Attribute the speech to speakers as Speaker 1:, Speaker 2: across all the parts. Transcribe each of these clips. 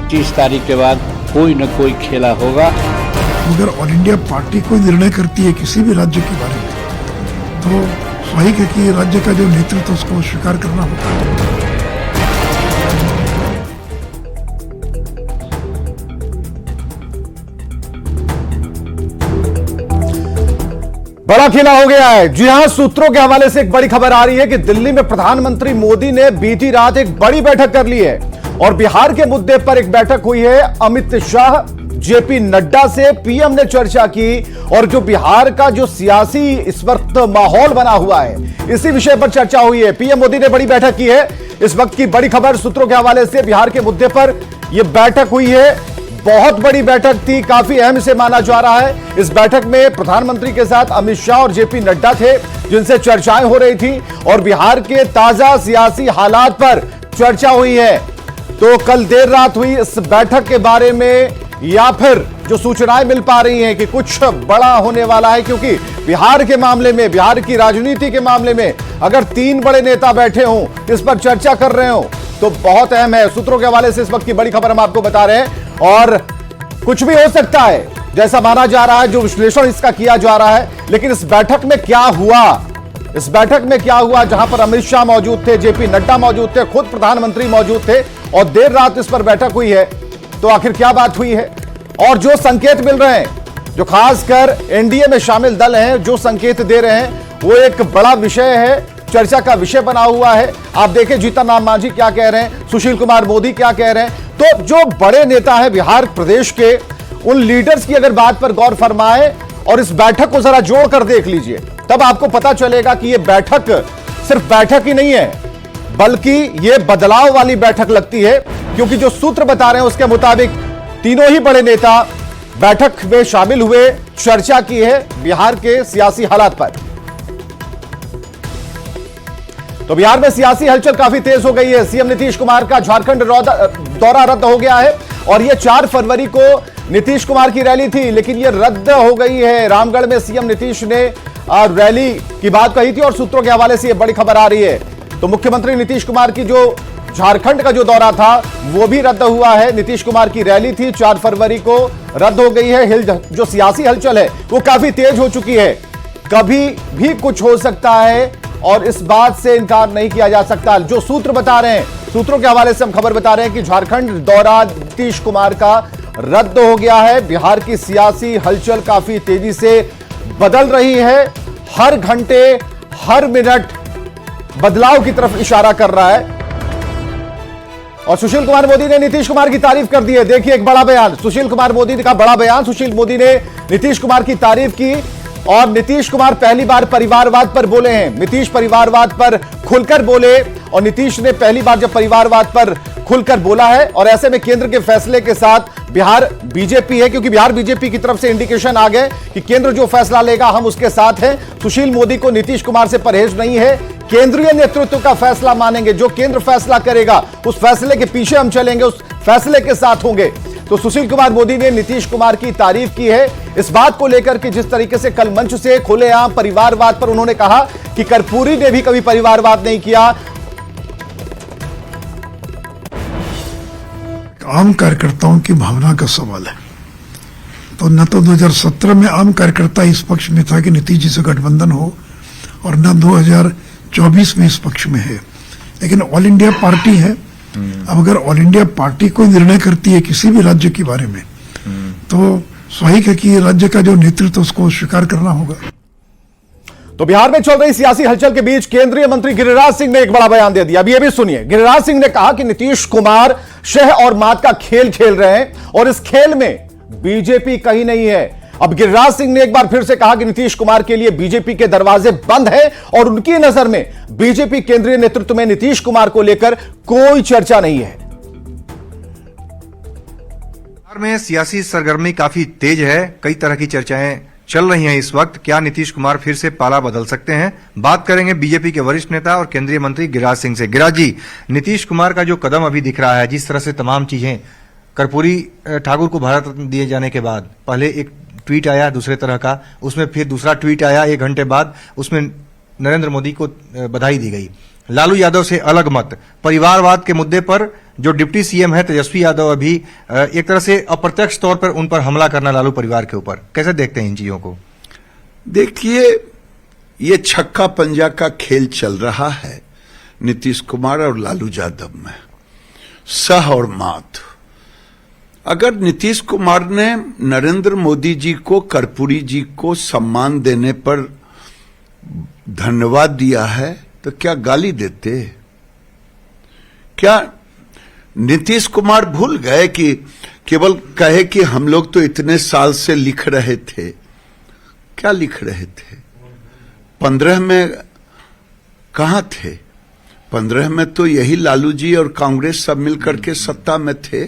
Speaker 1: 30 तारीख के बाद कोई न कोई खेला होगा।
Speaker 2: अगर ऑल इंडिया पार्टी कोई निर्णय करती है किसी भी राज्य के बारे में, तो स्वाभाविक है कि राज्य का जो नेतृत्व उसको स्वीकार करना होता है।
Speaker 3: बड़ा खेला हो गया है। जी हां, सूत्रों के हवाले से एक बड़ी खबर आ रही है कि दिल्ली में प्रधानमंत्री मोदी ने बीती रात एक बड़ी बैठक कर ली है और बिहार के मुद्दे पर एक बैठक हुई है। अमित शाह, जेपी नड्डा से पीएम ने चर्चा की और जो बिहार का जो सियासी इस वक्त माहौल बना हुआ है, इसी विषय पर चर्चा हुई है। पीएम मोदी ने बड़ी बैठक की है। इस वक्त की बड़ी खबर सूत्रों के हवाले से बिहार के मुद्दे पर यह बैठक हुई है। बहुत बड़ी बैठक थी, काफी अहम से माना जा रहा है। इस बैठक में प्रधानमंत्री के साथ अमित शाह और जेपी नड्डा थे, जिनसे चर्चाएं हो रही थी और बिहार के ताजा सियासी हालात पर चर्चा हुई है। तो कल देर रात हुई इस बैठक के बारे में या फिर जो सूचनाएं मिल पा रही हैं कि कुछ बड़ा होने वाला है, क्योंकि बिहार के मामले में, बिहार की राजनीति के मामले में अगर 3 बड़े नेता बैठे हों, इस पर चर्चा कर रहे हो तो बहुत अहम है। सूत्रों के हवाले से इस वक्त की बड़ी खबर हम आपको बता रहे हैं और कुछ भी हो सकता है जैसा माना जा रहा है, जो विश्लेषण इसका किया जा रहा है। लेकिन इस बैठक में क्या हुआ, इस बैठक में क्या हुआ, जहां पर अमित शाह मौजूद थे, जेपी नड्डा मौजूद थे, खुद प्रधानमंत्री मौजूद थे और देर रात इस पर बैठक हुई है, तो आखिर क्या बात हुई है और जो संकेत मिल रहे हैं, जो खासकर एनडीए में शामिल दल हैं, जो संकेत दे रहे हैं, वो एक बड़ा विषय है, चर्चा का विषय बना हुआ है। आप देखें जीतन राम मांझी क्या कह रहे हैं, सुशील कुमार मोदी क्या कह रहे हैं। तो जो बड़े नेता हैं बिहार प्रदेश के, उन लीडर्स की अगर बात पर गौर फरमाए और इस बैठक को जरा जोड़कर देख लीजिए, तब आपको पता चलेगा कि यह बैठक सिर्फ बैठक ही नहीं है, बल्कि यह बदलाव वाली बैठक लगती है। क्योंकि जो सूत्र बता रहे हैं उसके मुताबिक तीनों ही बड़े नेता बैठक में शामिल हुए, चर्चा की है बिहार के सियासी हालात पर। तो बिहार में सियासी हलचल काफी तेज हो गई है। सीएम नीतीश कुमार का झारखंड दौरा रद्द हो गया है और यह 4 फरवरी को नीतीश कुमार की रैली थी, लेकिन यह रद्द हो गई है। रामगढ़ में सीएम नीतीश ने रैली की बात कही थी और सूत्रों के हवाले से यह बड़ी खबर आ रही है। तो मुख्यमंत्री नीतीश कुमार की जो झारखंड का जो दौरा था वो भी रद्द हुआ है। नीतीश कुमार की रैली थी 4 फरवरी को, रद्द हो गई है। जो सियासी हलचल है वो काफी तेज हो चुकी है। कभी भी कुछ हो सकता है और इस बात से इनकार नहीं किया जा सकता। जो सूत्र बता रहे हैं, सूत्रों के हवाले से हम खबर बता रहे हैं कि झारखंड दौरा नीतीश कुमार का रद्द हो गया है। बिहार की सियासी हलचल काफी तेजी से बदल रही है। हर घंटे, हर मिनट बदलाव की तरफ इशारा कर रहा है। और सुशील कुमार मोदी ने नीतीश कुमार की तारीफ कर दी है। देखिए एक बड़ा बयान, सुशील कुमार मोदी का बड़ा बयान। सुशील मोदी ने नीतीश कुमार की तारीफ की और नीतीश कुमार पहली बार परिवारवाद पर बोले हैं। नीतीश परिवारवाद पर खुलकर बोले और नीतीश ने पहली बार जब परिवारवाद पर खुलकर बोला है और ऐसे में केंद्र के फैसले के साथ बिहार बीजेपी है, क्योंकि बिहार बीजेपी की तरफ से इंडिकेशन आ गए कि केंद्र जो फैसला लेगा हम उसके साथ हैं। सुशील मोदी को नीतीश कुमार से परहेज नहीं है। केंद्रीय नेतृत्व का फैसला मानेंगे, जो केंद्र फैसला करेगा उस फैसले के पीछे हम चलेंगे, उस फैसले के साथ होंगे। तो सुशील कुमार मोदी ने नीतीश कुमार की तारीफ की है इस बात को लेकर कि जिस तरीके से कल मंच से खुलेआम परिवारवाद पर उन्होंने कहा कि कर्पूरी ने भी कभी परिवारवाद नहीं किया।
Speaker 2: आम कार्यकर्ताओं की भावना का सवाल है। तो न तो 2017 में आम कार्यकर्ता इस पक्ष में था कि नीतीश जी से गठबंधन हो और न 2024 में इस पक्ष में है। लेकिन ऑल इंडिया पार्टी है। अब अगर ऑल इंडिया पार्टी कोई निर्णय करती है किसी भी राज्य के बारे में, तो स्वाभाविक है कि राज्य का जो नेतृत्व उसको स्वीकार करना होगा।
Speaker 3: तो बिहार में चल रही सियासी हलचल के बीच केंद्रीय मंत्री गिरिराज सिंह ने एक बड़ा बयान दे दिया। अभी ये भी सुनिए। गिरिराज सिंह ने कहा कि नीतीश कुमार शह और मात का खेल खेल रहे हैं और इस खेल में बीजेपी कहीं नहीं है। अब गिरिराज सिंह ने एक बार फिर से कहा कि नीतीश कुमार के लिए बीजेपी के दरवाजे बंद हैं और उनकी नजर में बीजेपी केंद्रीय नेतृत्व में नीतीश कुमार को लेकर कोई चर्चा नहीं है।
Speaker 4: बिहार में सियासी सरगर्मी काफी तेज है। कई तरह की चर्चाएं चल रही हैं इस वक्त। क्या नीतीश कुमार फिर से पाला बदल सकते हैं? बात करेंगे बीजेपी के वरिष्ठ नेता और केंद्रीय मंत्री गिरिराज सिंह से। गिरिराज जी, नीतीश कुमार का जो कदम अभी दिख रहा है, जिस तरह से तमाम चीजें, कर्पूरी ठाकुर को भारत रत्न दिए जाने के बाद पहले एक ट्वीट आया दूसरे तरह का, उसमें फिर दूसरा ट्वीट आया 1 घंटे बाद, उसमें नरेंद्र मोदी को बधाई दी गई। लालू यादव से अलग मत, परिवारवाद के मुद्दे पर जो डिप्टी सीएम है तेजस्वी यादव अभी एक तरह से अप्रत्यक्ष तौर पर उन पर हमला करना लालू परिवार के ऊपर, कैसे देखते हैं इन चीजों को?
Speaker 5: देखिए, ये छक्का पंजा का खेल चल रहा है नीतीश कुमार और लालू यादव में, सह और मात। अगर नीतीश कुमार ने नरेंद्र मोदी जी को, कर्पूरी जी को सम्मान देने पर धन्यवाद दिया है तो क्या गाली देते? क्या नीतीश कुमार भूल गए कि केवल कहे कि हम लोग तो इतने साल से लिख रहे थे? क्या लिख रहे थे? 15 में कहां थे? 15 में तो यही लालू जी और कांग्रेस सब मिलकर के सत्ता में थे।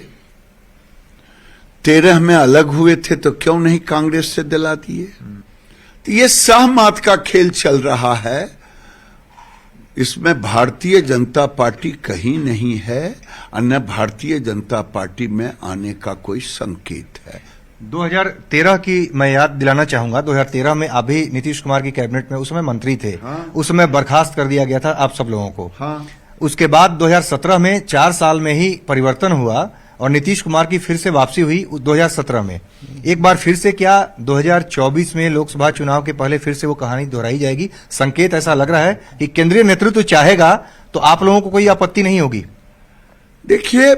Speaker 5: 13 में अलग हुए थे तो क्यों नहीं कांग्रेस से दिला दिए? तो ये सहमत का खेल चल रहा है, इसमें भारतीय जनता पार्टी कहीं नहीं है, अन्य भारतीय जनता पार्टी में आने का कोई संकेत है।
Speaker 4: 2013 की मैं याद दिलाना चाहूंगा, 2013 में आप भी नीतीश कुमार की कैबिनेट में उस समय मंत्री थे।
Speaker 5: हाँ।
Speaker 4: उस समय बर्खास्त कर दिया गया था आप सब लोगों को।
Speaker 5: हाँ।
Speaker 4: उसके बाद 2017 में 4 साल में ही परिवर्तन हुआ और नीतीश कुमार की फिर से वापसी हुई 2017 में। एक बार फिर से क्या 2024 में लोकसभा चुनाव के पहले फिर से वो कहानी दोहराई जाएगी? संकेत ऐसा लग रहा है कि केंद्रीय नेतृत्व चाहेगा तो आप लोगों को कोई आपत्ति नहीं होगी।
Speaker 5: देखिए,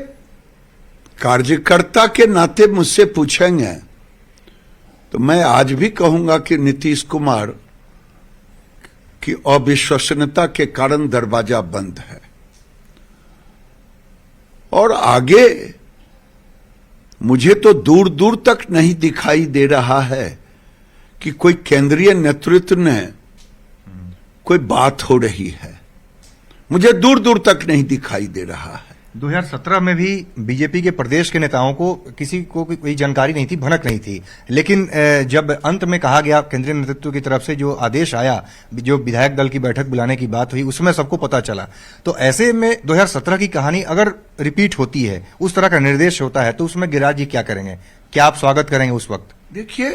Speaker 5: कार्यकर्ता के नाते मुझसे पूछेंगे तो मैं आज भी कहूंगा कि नीतीश कुमार की अविश्वसनीयता के कारण दरवाजा बंद है और आगे मुझे तो दूर दूर तक नहीं दिखाई दे रहा है कि कोई केंद्रीय नेतृत्व ने कोई बात हो रही है। मुझे दूर दूर तक नहीं दिखाई दे रहा है।
Speaker 4: 2017 में भी बीजेपी के प्रदेश के नेताओं को किसी को कोई जानकारी नहीं थी, भनक नहीं थी, लेकिन जब अंत में कहा गया केंद्रीय नेतृत्व की तरफ से जो आदेश आया, जो विधायक दल की बैठक बुलाने की बात हुई, उसमें सबको पता चला। तो ऐसे में 2017 की कहानी अगर रिपीट होती है, उस तरह का निर्देश होता है, तो उसमें गिरिराज जी क्या करेंगे? क्या आप स्वागत करेंगे उस वक्त?
Speaker 5: देखिए,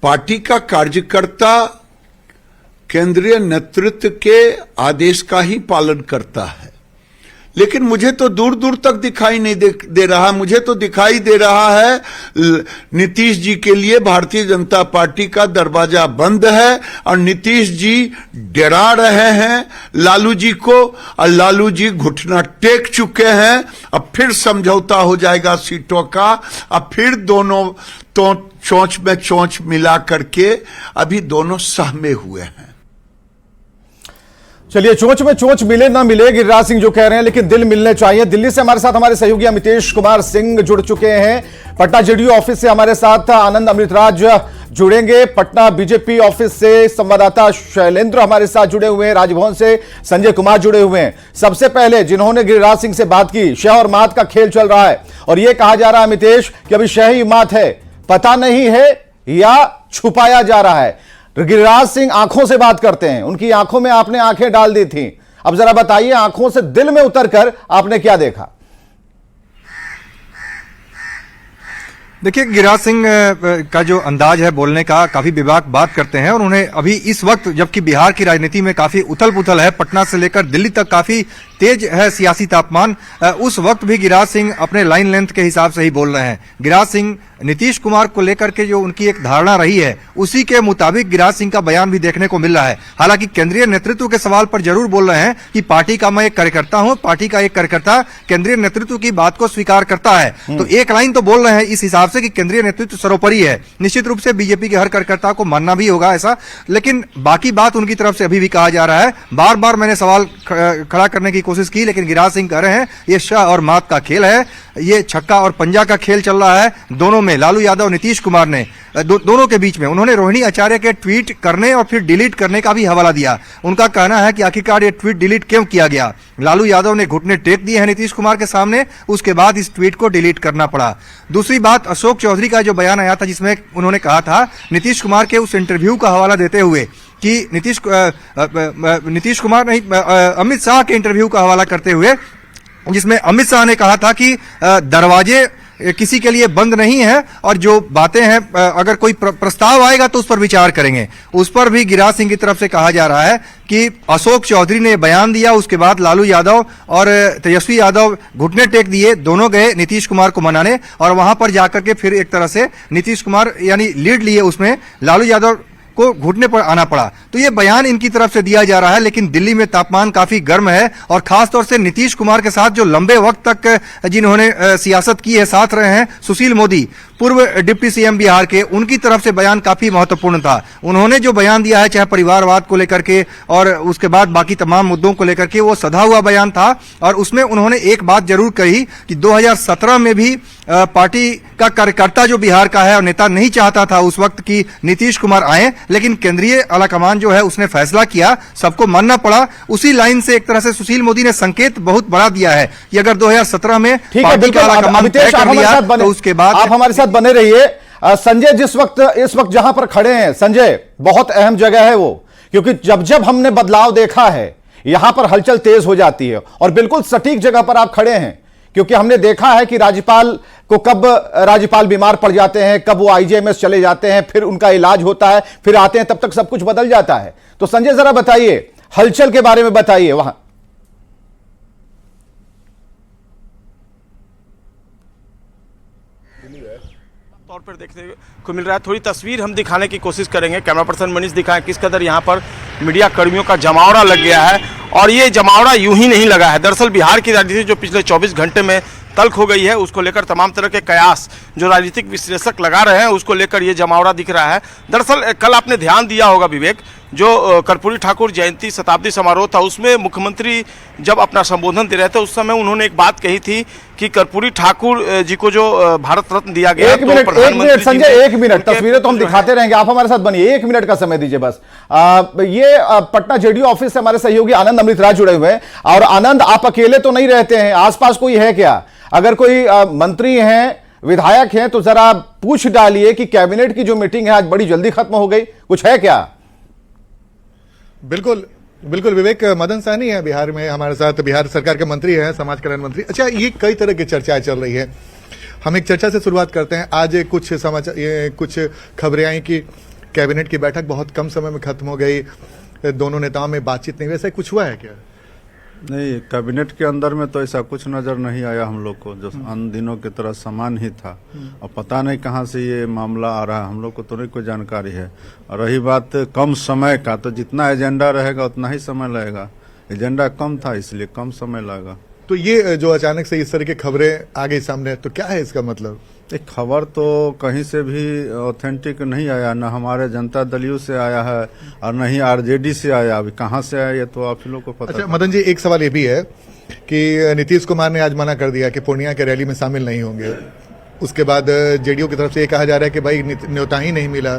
Speaker 5: पार्टी का कार्यकर्ता केंद्रीय नेतृत्व के आदेश का ही पालन करता है, लेकिन मुझे तो दूर दूर तक दिखाई नहीं दे रहा। मुझे तो दिखाई दे रहा है नीतीश जी के लिए भारतीय जनता पार्टी का दरवाजा बंद है और नीतीश जी डरा रहे हैं लालू जी को, और लालू जी घुटना टेक चुके हैं। अब फिर समझौता हो जाएगा सीटों का, अब फिर दोनों तो चोंच में चोंच मिला करके अभी दोनों सहमे हुए हैं।
Speaker 3: चलिए, चोंच में चोंच मिले ना मिले, गिरिराज सिंह जो कह रहे हैं, लेकिन दिल मिलने चाहिए। दिल्ली से हमारे साथ हमारे सहयोगी अमितेश कुमार सिंह जुड़ चुके हैं। पटना जेडीयू ऑफिस से हमारे साथ आनंद अमृतराज जुड़ेंगे। पटना बीजेपी ऑफिस से संवाददाता शैलेंद्र हमारे साथ जुड़े हुए हैं। राजभवन से संजय कुमार जुड़े हुए हैं। सबसे पहले जिन्होंने गिरिराज सिंह से बात की, शह और मात का खेल चल रहा है और यह कहा जा रहा है अमितेश कि अभी शह ही मात है, पता नहीं है या छुपाया जा रहा है। गिरिराज सिंह आंखों से बात करते हैं, उनकी आंखों में आपने आंखें डाल दी थी। अब जरा बताइए, आंखों से दिल में उतरकर आपने क्या देखा?
Speaker 4: देखिए, गिरिराज सिंह का जो अंदाज है बोलने का, काफी बेबाक बात करते हैं और उन्हें अभी इस वक्त जबकि बिहार की राजनीति में काफी उथल पुथल है, पटना से लेकर दिल्ली तक काफी तेज है सियासी तापमान, उस वक्त भी गिरिराज सिंह अपने लाइन लेंथ के हिसाब से ही बोल रहे हैं। गिरिराज सिंह नीतीश कुमार को लेकर के जो उनकी एक धारणा रही है, उसी के मुताबिक गिरिराज सिंह का बयान भी देखने को मिल रहा है। हालांकि केंद्रीय नेतृत्व के सवाल पर जरूर बोल रहे हैं कि पार्टी का मैं एक कार्यकर्ता हूं, पार्टी का एक कार्यकर्ता केंद्रीय नेतृत्व की बात को स्वीकार करता है। तो एक लाइन तो बोल रहे हैं इस हिसाब से कि केंद्रीय नेतृत्व सर्वोपरि है। निश्चित रूप से बीजेपी के हर कार्यकर्ता को मानना भी होगा ऐसा, लेकिन बाकी बात उनकी तरफ से अभी भी कहा जा रहा है। बार बार मैंने सवाल खड़ा करने की कोशिश की, लेकिन गिरिराज सिंह कह रहे हैं ये शाह और मात का खेल है, ये छक्का और पंजा का खेल चल रहा है दोनों में। लालू यादव नीतीश कुमार ने दोनों के बीच में उन्होंने रोहिणी आचार्य के ट्वीट करने और फिर डिलीट करने का भी हवाला दिया। उनका कहना है कि आखिरकार ये ट्वीट डिलीट क्यों किया गया। लालू यादव ने घुटने टेक दिए हैं नीतीश कुमार के सामने, उसके बाद इस ट्वीट को डिलीट करना पड़ा। दूसरी बात, अशोक चौधरी का जो बयान आया था जिसमें उन्होंने कहा था नीतीश कुमार के उस इंटरव्यू का हवाला देते हुए कि नीतीश कुमार नहीं, अमित शाह के इंटरव्यू का हवाला करते हुए, जिसमें अमित शाह ने कहा था कि दरवाजे किसी के लिए बंद नहीं है और जो बातें हैं अगर कोई प्रस्ताव आएगा तो उस पर विचार करेंगे। उस पर भी गिरिराज सिंह की तरफ से कहा जा रहा है कि अशोक चौधरी ने बयान दिया, उसके बाद लालू यादव और तेजस्वी यादव घुटने टेक दिए, दोनों गए नीतीश कुमार को मनाने और वहां पर जाकर के फिर एक तरह से नीतीश कुमार यानी लीड लिए, उसमें लालू यादव को घुटने पर आना पड़ा। तो ये बयान इनकी तरफ से दिया जा रहा है, लेकिन दिल्ली में तापमान काफी गर्म है और खासतौर से नीतीश कुमार के साथ जो लंबे वक्त तक जिन्होंने सियासत की है, साथ रहे हैं, सुशील मोदी पूर्व डिप्टी सीएम बिहार के, उनकी तरफ से बयान काफी महत्वपूर्ण था। उन्होंने जो बयान दिया है, चाहे परिवारवाद को लेकर के और उसके बाद बाकी तमाम मुद्दों को लेकर के, वो सधा हुआ बयान था और उसमें उन्होंने एक बात जरूर कही कि 2017 में भी पार्टी का कार्यकर्ता जो बिहार का है और नेता नहीं चाहता था उस वक्त की नीतीश कुमार आए, लेकिन केंद्रीय आलाकमान जो है उसने फैसला किया, सबको मानना पड़ा। उसी लाइन से एक तरह से सुशील मोदी ने संकेत बहुत बड़ा दिया है कि अगर 2017 में पार्टी का आलाकमान तय कर लिया तो उसके बाद
Speaker 3: आप हमारे साथ बने रहिए। संजय, इस वक्त जहां पर खड़े हैं संजय, बहुत अहम जगह है वो, क्योंकि जब जब हमने बदलाव देखा है यहां पर हलचल तेज हो जाती है और बिल्कुल सटीक जगह पर आप खड़े हैं, क्योंकि हमने देखा है कि राज्यपाल को कब राज्यपाल बीमार पड़ जाते हैं, कब वो आईजीएमएस चले जाते हैं, फिर उनका इलाज होता है, फिर आते हैं, तब तक सब कुछ बदल जाता है। तो संजय जरा बताइए, हलचल के बारे में बताइए वहां।
Speaker 6: तौर पर देखने को मिल रहा है, थोड़ी तस्वीर हम दिखाने की कोशिश करेंगे। कैमरा पर्सन मनीष दिखाएं किस कदर यहाँ पर मीडिया कर्मियों का जमावड़ा लग गया है और ये जमावड़ा यूं ही नहीं लगा है। दरअसल बिहार की राजनीति जो पिछले 24 घंटे में तल्ख हो गई है, उसको लेकर तमाम तरह के कयास जो राजनीतिक विश्लेषक लगा रहे हैं, उसको लेकर ये जमावड़ा दिख रहा है। दरअसल कल आपने ध्यान दिया होगा विवेक, जो कर्पूरी ठाकुर जयंती शताब्दी समारोह था, उसमें मुख्यमंत्री जब अपना संबोधन दे रहे थे उस समय उन्होंने एक बात कही थी कि कर्पूरी ठाकुर जी को जो भारत रत्न दिया गया।
Speaker 3: एक मिनट संजय, एक मिनट, तस्वीरें तो हम दिखाते रहेंगे, आप हमारे साथ बनिए, 1 मिनट का समय दीजिए बस। ये पटना जेडीयू ऑफिस से हमारे सहयोगी आनंद अमृतराज जुड़े हुए हैं। और आनंद, आप अकेले तो नहीं रहते हैं, आसपास कोई है क्या? अगर कोई मंत्री हैं, विधायक हैं, तो जरा पूछ डालिए कि कैबिनेट की जो मीटिंग है आज बड़ी जल्दी खत्म हो गई, कुछ है क्या?
Speaker 7: बिल्कुल बिल्कुल विवेक, मदन सहनी है बिहार में हमारे साथ, बिहार सरकार के मंत्री हैं, समाज कल्याण मंत्री। अच्छा, ये कई तरह की चर्चाएं चल रही है, हम एक चर्चा से शुरुआत करते हैं। आज कुछ समाचार, कुछ खबरें आई कि कैबिनेट की बैठक बहुत कम समय में खत्म हो गई, दोनों नेताओं में बातचीत नहीं, वैसा कुछ हुआ है क्या?
Speaker 1: नहीं, कैबिनेट के अंदर में तो ऐसा कुछ नजर नहीं आया हम लोग को, जो अन्य दिनों की तरह समान ही था। और पता नहीं कहाँ से ये मामला आ रहा है, हम लोग को तो नहीं कोई जानकारी है। और रही बात कम समय का, तो जितना एजेंडा रहेगा उतना ही समय लगेगा, एजेंडा कम था इसलिए कम समय लगा।
Speaker 7: तो ये जो अचानक से इस तरह की खबरें आ गई सामने, तो क्या है इसका मतलब?
Speaker 1: एक खबर तो कहीं से भी ऑथेंटिक नहीं आया, न हमारे जनता दलियों से आया है और न ही आरजेडी से आया। अभी कहाँ से आया ये तो आप ही लोग को पता।
Speaker 7: अच्छा मदन जी, एक सवाल ये भी है कि नीतीश कुमार ने आज मना कर दिया कि पूर्णिया के रैली में शामिल नहीं होंगे। उसके बाद जेडीयू की तरफ से ये कहा जा रहा है कि भाई न्योता ही नहीं मिला,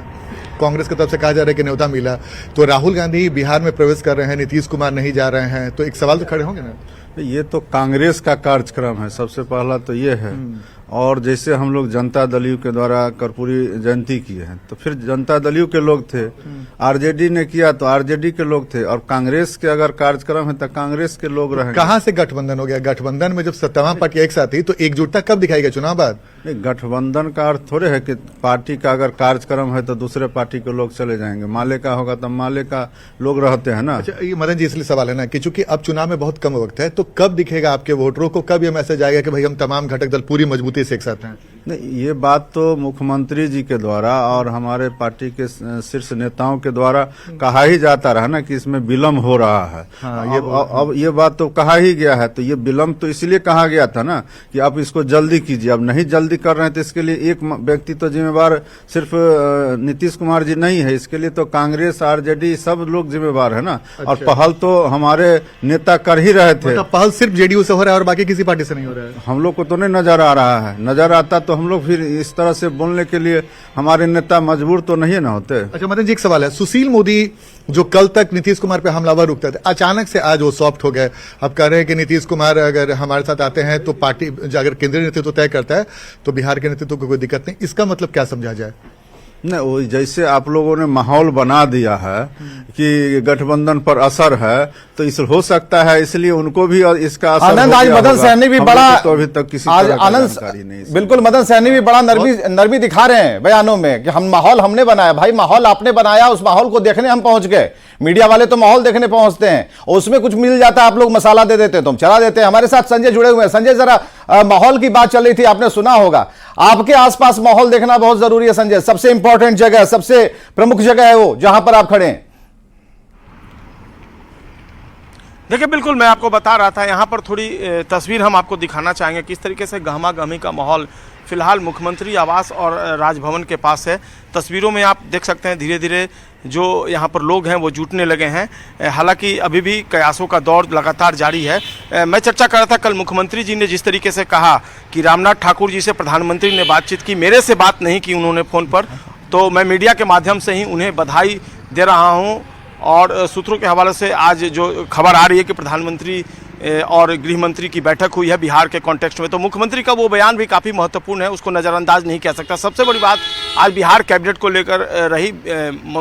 Speaker 7: कांग्रेस की तरफ से कहा जा रहा है कि न्योता मिला। तो राहुल गांधी बिहार में प्रवेश कर रहे हैं, नीतीश कुमार नहीं जा रहे हैं, तो एक सवाल तो खड़े होंगे ना?
Speaker 1: ये तो कांग्रेस का कार्यक्रम है, सबसे पहला तो ये है। और जैसे हम लोग जनता दलियों के द्वारा कर्पूरी जयंती किए हैं, तो फिर जनता दलियों के लोग थे, आरजेडी ने किया तो आरजेडी के लोग थे, और कांग्रेस के अगर कार्यक्रम है तो कांग्रेस के लोग रहेंगे।
Speaker 7: कहां से गठबंधन हो गया? गठबंधन में जब तमाम पार्टी एक साथ थी तो एकजुटता कब दिखाएगा चुनाव बाद?
Speaker 1: गठबंधन का अर्थ थोड़े है कि पार्टी का अगर कार्यक्रम है तो दूसरे पार्टी के लोग चले जाएंगे, माले का होगा तब माले का लोग रहते हैं ना।
Speaker 7: अच्छा, ये मदन जी इसलिए सवाल है ना कि चूंकि अब चुनाव में बहुत कम वक्त है, तो कब दिखेगा आपके वोटरों को, कब ये मैसेज आएगा कि भाई हम तमाम घटक दल पूरी मजबूती से एक साथ हैं?
Speaker 1: नहीं, ये बात तो मुख्यमंत्री जी के द्वारा और हमारे पार्टी के शीर्ष नेताओं के द्वारा कहा ही जाता रहा ना कि इसमें विलम्ब हो रहा है।
Speaker 7: हाँ,
Speaker 1: अब ये बात तो कहा ही गया है, तो ये विलम्ब तो इसलिए कहा गया था ना कि आप इसको जल्दी कीजिए। अब नहीं जल्दी कर रहे हैं तो इसके लिए एक व्यक्ति तो जिम्मेवार सिर्फ नीतीश कुमार जी नहीं है, इसके लिए तो कांग्रेस आरजेडी सब लोग जिम्मेवार है ना।
Speaker 7: अच्छा।
Speaker 1: और पहल तो हमारे नेता कर ही रहे थे।
Speaker 7: मतलब पहल सिर्फ जेडीयू से हो रहा है और बाकी किसी पार्टी से नहीं हो रहा है?
Speaker 1: हम लोग को तो नहीं नजर आ रहा है, नजर आता तो हम लोग फिर इस तरह से बोलने के लिए हमारे नेता मजबूर तो नहीं ना होते।
Speaker 7: अच्छा मदन जी, एक सवाल है, सुशील मोदी जो कल तक नीतीश कुमार पे हमलावर रुकते थे, अचानक से आज वो सॉफ्ट हो गए। अब कह रहे हैं कि नीतीश कुमार अगर हमारे साथ आते हैं तो पार्टी अगर केंद्रीय नेतृत्व तय करता है तो बिहार के नेतृत्व को कोई दिक्कत नहीं। इसका मतलब क्या समझा जाए?
Speaker 1: नहीं, वो जैसे आप लोगों ने माहौल बना दिया है कि गठबंधन पर असर है, तो इस हो सकता है इसलिए उनको भी इसका असर
Speaker 3: आनंद,
Speaker 1: हो
Speaker 3: आज
Speaker 1: गया
Speaker 3: मदन
Speaker 1: होगा।
Speaker 3: सैनी भी
Speaker 1: हम
Speaker 3: बड़ा
Speaker 1: लोग को तो अभी तक किसी
Speaker 3: आज
Speaker 1: तरह का
Speaker 3: आनंद
Speaker 1: जानकारी नहीं है।
Speaker 3: बिल्कुल मदन सैनी भी बड़ा नरमी दिखा रहे हैं बयानों में कि हम माहौल हमने बनाया। भाई माहौल आपने बनाया, उस माहौल को देखने हम पहुंच गए। मीडिया वाले तो माहौल देखने पहुंचते हैं और उसमें कुछ मिल जाता है, आप लोग मसाला दे देते हैं, तो हम चला देते हैं। हमारे साथ संजय जुड़े हुए हैं। संजय, जरा माहौल की बात चल रही थी, आपने सुना होगा। आपके आसपास माहौल देखना बहुत जरूरी है संजय। सबसे इंपॉर्टेंट जगह, सबसे प्रमुख जगह है वो जहां पर आप खड़े हैं।
Speaker 6: देखिए, बिल्कुल मैं आपको बता रहा था, यहाँ पर थोड़ी तस्वीर हम आपको दिखाना चाहेंगे किस तरीके से गहमा गहमी का माहौल फिलहाल मुख्यमंत्री आवास और राजभवन के पास है। तस्वीरों में आप देख सकते हैं धीरे धीरे जो यहाँ पर लोग हैं वो जुटने लगे हैं। हालांकि अभी भी कयासों का दौर लगातार जारी है। मैं चर्चा कर रहा था, कल मुख्यमंत्री जी ने जिस तरीके से कहा कि रामनाथ ठाकुर जी से प्रधानमंत्री ने बातचीत की, मेरे से बात नहीं की उन्होंने फ़ोन पर, तो मैं मीडिया के माध्यम से ही उन्हें बधाई दे रहा हूँ। और सूत्रों के हवाले से आज जो खबर आ रही है कि प्रधानमंत्री और गृह मंत्री की बैठक हुई है बिहार के कॉन्टेक्स्ट में, तो मुख्यमंत्री का वो बयान भी काफ़ी महत्वपूर्ण है, उसको नज़रअंदाज नहीं किया सकता। सबसे बड़ी बात आज बिहार कैबिनेट को लेकर रही।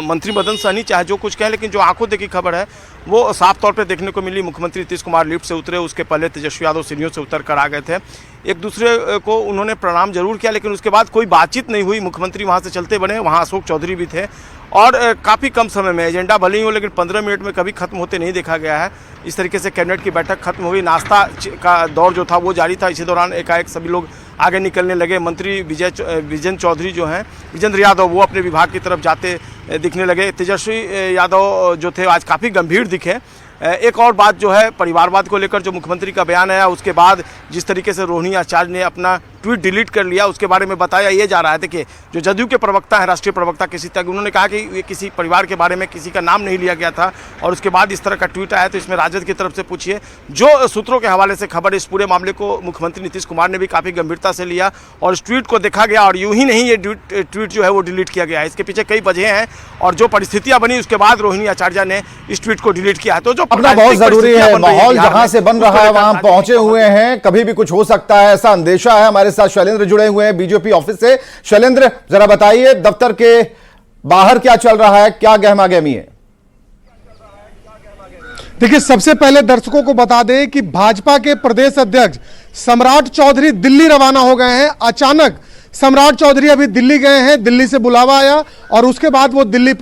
Speaker 6: मंत्री मदन सहनी चाहे जो कुछ कहें, लेकिन जो आंखों देखी खबर है वो साफ तौर पे देखने को मिली। मुख्यमंत्री नीतीश कुमार लिफ्ट से उतरे, उसके पहले तेजस्वी यादव सीढ़ियों से उतर कर आ गए थे। एक दूसरे को उन्होंने प्रणाम जरूर किया, लेकिन उसके बाद कोई बातचीत नहीं हुई। मुख्यमंत्री वहाँ से चलते बने, वहाँ अशोक चौधरी भी थे और काफ़ी कम समय में, एजेंडा भले ही हो लेकिन 15 मिनट में कभी खत्म होते नहीं देखा गया है। इस तरीके से कैबिनेट की बैठक खत्म हो गई, नाश्ता का दौर जो था वो जारी था। इसी दौरान एकाएक सभी लोग आगे निकलने लगे। मंत्री विजेंद्र चौधरी जो हैं, विजेंद्र यादव, वो अपने विभाग की तरफ जाते दिखने लगे। तेजस्वी यादव जो थे आज काफ़ी गंभीर दिखे। एक और बात जो है परिवारवाद को लेकर जो मुख्यमंत्री का बयान आया, उसके बाद जिस तरीके से रोहिणी आचार्य ने अपना ट्वीट डिलीट कर लिया, उसके बारे में बताया ये जा रहा है। देखिए, जो जदयू के प्रवक्ता है, राष्ट्रीय प्रवक्ता किसी तक, उन्होंने कहा कि ये किसी परिवार के बारे में किसी का नाम नहीं लिया गया था और उसके बाद इस तरह का ट्वीट आया, तो इसमें राजद की तरफ से पूछिए। जो सूत्रों के हवाले से खबर, इस पूरे मामले को मुख्यमंत्री नीतीश कुमार ने भी काफ़ी गंभीरता से लिया और इस ट्वीट को देखा गया। और यूं ही नहीं, ये ट्वीट जो है वो डिलीट किया गया है, इसके पीछे कई वजह हैं और जो परिस्थितियां बनी उसके बाद रोहिणी आचार्य ने इस ट्वीट को डिलीट किया है। तो जो
Speaker 3: अपना बहुत जरूरी है, माहौल जहां से बन रहा है वहां पहुंचे हुए हैं, कभी भी कुछ हो सकता है ऐसा अंदेशा है। हमारे साथ शैलेंद्र जुड़े हुए हैं बीजेपी ऑफिस से। शैलेंद्र, जरा बताइए दफ्तर के बाहर क्या चल रहा है, क्या गहमा गहमी है?
Speaker 8: देखिए, सबसे पहले दर्शकों को बता दें कि भाजपा के प्रदेश अध्यक्ष सम्राट चौधरी दिल्ली रवाना हो गए हैं। अचानक सम्राट चौधरी अभी दिल्ली गए हैं, दिल्ली से बुलावा आया और उसके बाद वो दिल्ली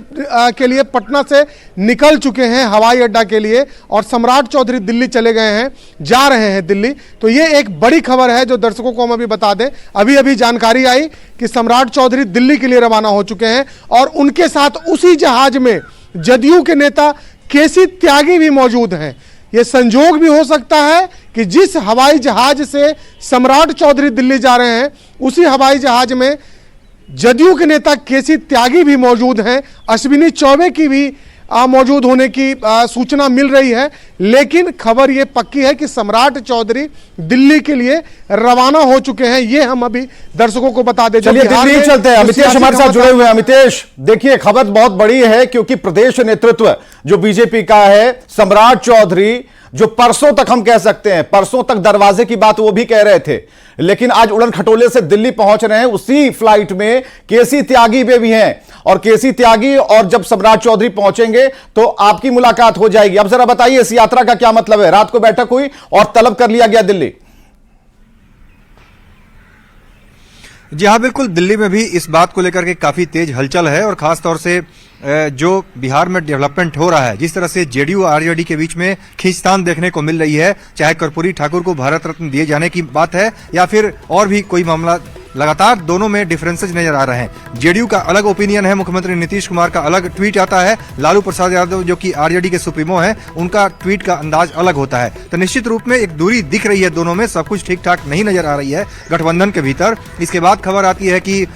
Speaker 8: के लिए पटना से निकल चुके हैं हवाई अड्डा के लिए और सम्राट चौधरी दिल्ली चले गए हैं, जा रहे हैं दिल्ली। तो ये एक बड़ी खबर है जो दर्शकों को हम अभी बता दें। अभी अभी जानकारी आई कि सम्राट चौधरी दिल्ली के लिए रवाना हो चुके हैं और उनके साथ उसी जहाज में जदयू के नेता केसी त्यागी भी मौजूद हैं। ये संजोग भी हो सकता है कि जिस हवाई जहाज से सम्राट चौधरी दिल्ली जा रहे हैं उसी हवाई जहाज में जदयू के नेता केसी त्यागी भी मौजूद हैं। अश्विनी चौबे की भी मौजूद होने की सूचना मिल रही है, लेकिन खबर ये पक्की है कि सम्राट चौधरी दिल्ली के लिए रवाना हो चुके हैं। ये हम अभी दर्शकों को बता दें।
Speaker 3: चलिए दिल्ली चलते हैं। अमितेश हमारे साथ जुड़े हुए हैं। अमितेश, देखिए खबर बहुत बड़ी है क्योंकि प्रदेश नेतृत्व जो बीजेपी का है, सम्राट चौधरी जो परसों तक, हम कह सकते हैं परसों तक दरवाजे की बात वो भी कह रहे थे, लेकिन आज उड़न खटोले से दिल्ली पहुंच रहे हैं। उसी फ्लाइट में केसी त्यागी भी हैं और केसी त्यागी और जब सम्राट चौधरी पहुंचेंगे तो आपकी मुलाकात हो जाएगी। अब जरा बताइए इस यात्रा का क्या मतलब है? रात को बैठक हुई और तलब कर लिया गया दिल्ली।
Speaker 4: जी हाँ, बिल्कुल, दिल्ली में भी इस बात को लेकर के काफी तेज हलचल है और खास तौर से जो बिहार में डेवलपमेंट हो रहा है, जिस तरह से जेडीयू आरजेडी के बीच में खींचतान देखने को मिल रही है, चाहे कर्पूरी ठाकुर को भारत रत्न दिए जाने की बात है या फिर और भी कोई मामला, लगातार दोनों में डिफरेंसेस नजर आ रहे हैं। जेडीयू का अलग ओपिनियन है, मुख्यमंत्री नीतीश कुमार का अलग ट्वीट आता है, लालू प्रसाद यादव जो कि आरजेडी के सुप्रीमो हैं, उनका ट्वीट का अंदाज अलग होता है। तो निश्चित रूप में एक दूरी दिख रही है दोनों में, सब कुछ ठीक ठाक नहीं नजर आ रही है गठबंधन के भीतर। इसके बाद खबर आती है कि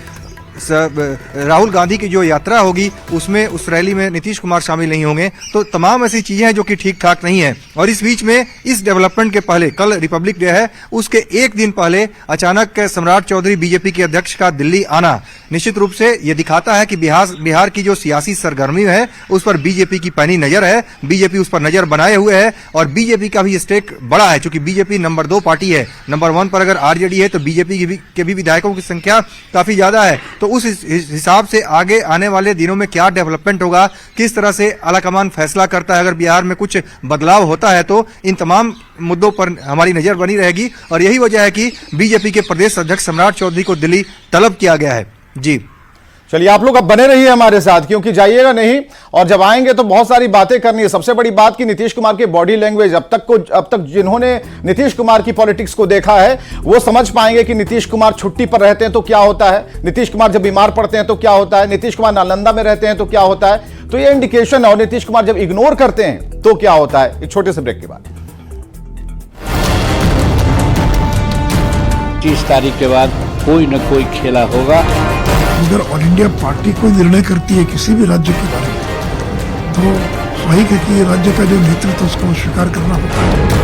Speaker 4: राहुल गांधी की जो यात्रा होगी उसमें, उस रैली में नीतीश कुमार शामिल नहीं होंगे। तो तमाम ऐसी चीजें हैं जो कि ठीक ठाक नहीं है। और इस बीच में इस डेवलपमेंट के पहले, कल रिपब्लिक डे है, उसके एक दिन पहले अचानक सम्राट चौधरी बीजेपी के अध्यक्ष का दिल्ली आना निश्चित रूप से ये दिखाता है कि बिहार की जो सियासी सरगर्मी है उस पर बीजेपी की पैनी नजर है, बीजेपी उस पर नजर बनाए हुए है और बीजेपी का भी स्टेक बड़ा है, क्योंकि बीजेपी नंबर 2 पार्टी है। नंबर 1 पर अगर आरजेडी है तो बीजेपी के भी विधायकों की संख्या काफी ज्यादा है। तो उस हिसाब से आगे आने वाले दिनों में क्या डेवलपमेंट होगा, किस तरह से आलाकमान फैसला करता है, अगर बिहार में कुछ बदलाव होता है तो इन तमाम मुद्दों पर हमारी नजर बनी रहेगी। और यही वजह है कि बीजेपी के प्रदेश अध्यक्ष सम्राट चौधरी को दिल्ली तलब किया गया है। जी
Speaker 3: चलिए, आप लोग अब बने रहिए हमारे साथ, क्योंकि जाइएगा नहीं और जब आएंगे तो बहुत सारी बातें करनी है। सबसे बड़ी बात कि नीतीश कुमार की बॉडी लैंग्वेज, अब तक जिन्होंने नीतीश कुमार की पॉलिटिक्स को देखा है वो समझ पाएंगे कि नीतीश कुमार छुट्टी पर रहते हैं तो क्या होता है, नीतीश कुमार जब बीमार पड़ते हैं तो क्या होता है, नीतीश कुमार नालंदा में रहते हैं तो क्या होता है। तो ये इंडिकेशन है। और नीतीश कुमार जब इग्नोर करते हैं तो क्या होता है। एक छोटे से ब्रेक के बाद
Speaker 9: 30 तारीख के बाद कोई न कोई खेला होगा।
Speaker 2: अगर ऑल इंडिया पार्टी कोई निर्णय करती है किसी भी राज्य के बारे में तो स्वाभाविक है कि राज्य का जो नेतृत्व उसको स्वीकार करना होता है।